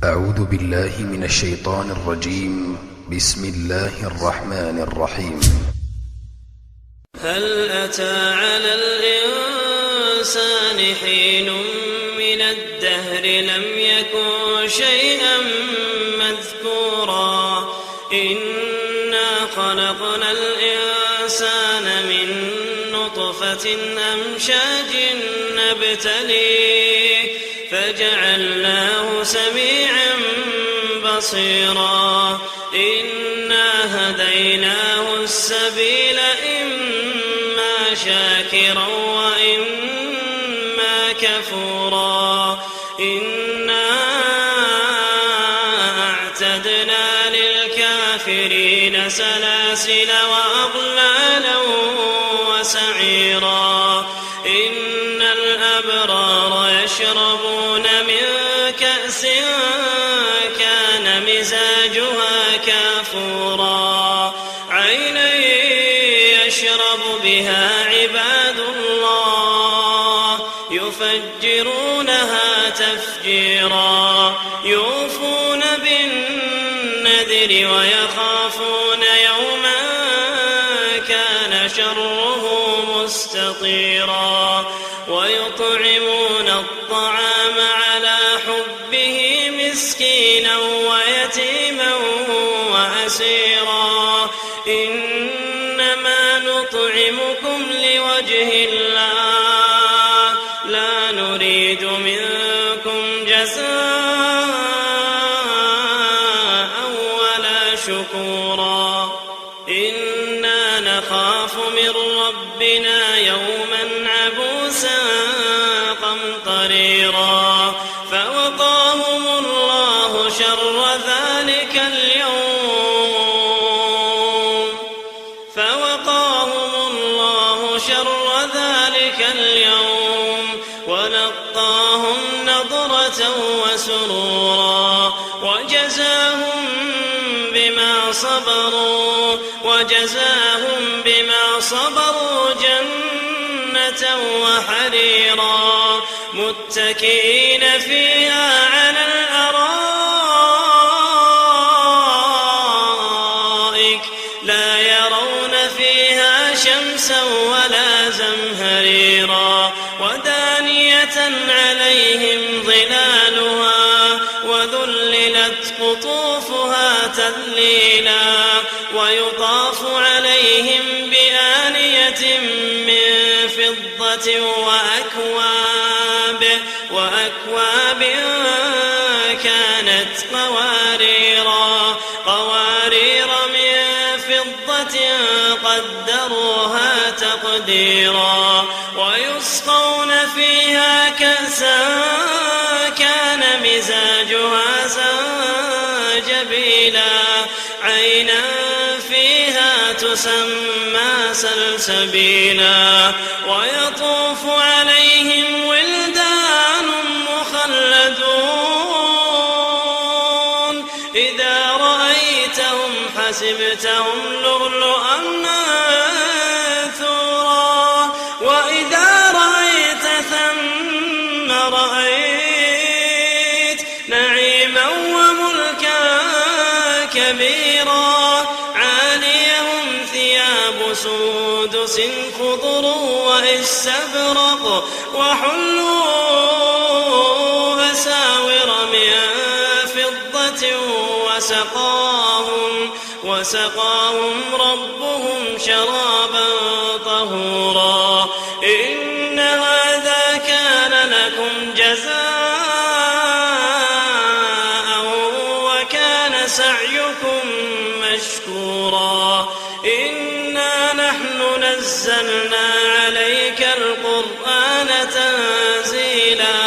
أعوذ بالله من الشيطان الرجيم. بسم الله الرحمن الرحيم. هل أتى على الإنسان حين من الدهر لم يكن شيئا مذكورا إنا خلقنا الإنسان من نطفة أمشاج نبتليه فجعلناه سميعا بصيرا إنا هديناه السبيل إما شاكرا وإما كفورا إنا أعتدنا للكافرين سلاسل وأغلالا وسعيرا إن الأبرار يشربون من كأس كان مزاجها كافورا عينا يشرب بها عباد الله يفجرونها تفجيرا يوفون بالنذر ويخافون يوما كان شره مستطيرا ويطعمون الطعام على حبه مسكينا ويتيما وأسيرا إنما نطعمكم لوجه الله لا نريد منكم جزاء ولا شكورا إنا نخاف من ربنا يوما عبوسا قمطريرا فوقاهم الله شر ذلك اليوم ولقاهم نضرة وسرورا وجزاهم بما صبروا جنة وحريرا متكئين فيها على الأرائك لا يرون فيها شمسا ولا زمهريرا ودانية عليهم ظلالها وذللت قطوفها تذليلا ويطاف عليهم بآنية من فضة وأكواب كانت قوارير من فضة قدروها تقديرا ويسقون فيها كأسا كان مزاجها زنجبيلا عينا فيها تسمى سلسبيلا ويطوف عليهم ولدان مخلدون إذا رأيتهم حسبتهم لؤلؤا منثورا وإذا رأيت ثم رأيت نعيما وملكا كبيرا عاليهم ثياب سندس خضر واستبرق وحلوا أساور من فضة وسقاهم ربهم شرابا طهورا إن هذا كان لكم جزاء وكان سعيكم مشكورا إنا نحن نزلنا عليك القرآن تنزيلا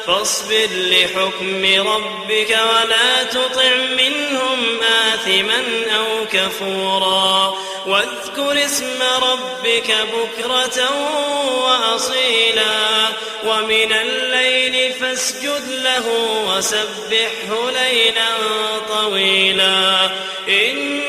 فاصبر لحكم ربك ولا تطع منهم آثما أو كفورا واذكر اسم ربك بكرة وأصيلا ومن الليل فاسجد له وسبحه ليلا طويلا إن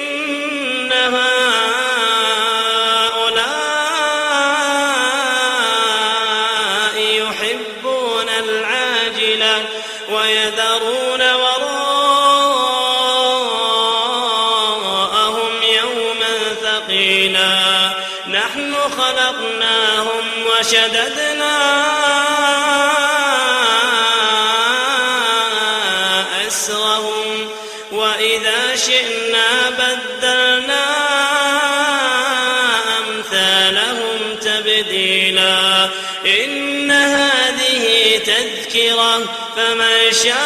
هؤلاء يحبون العاجلة ويذرون وراءهم شددنا أسرهم وإذا شئنا بدلنا أمثالهم تبديلا إن هذه تذكرة فمن شاء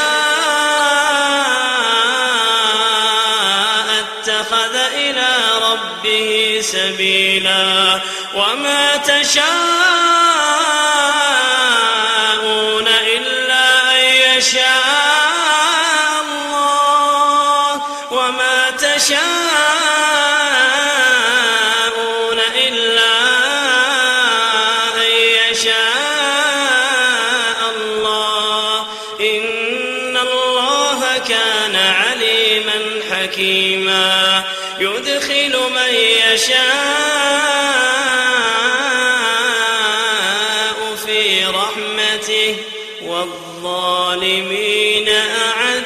اتخذ إلى ربه سبيلا وما تشاءون إلا أن يشاء الله وما تشاءون إلا أن يشاء الله إن الله كان عليما حكيما يدخل من يشاء في رحمته والظالمين أعد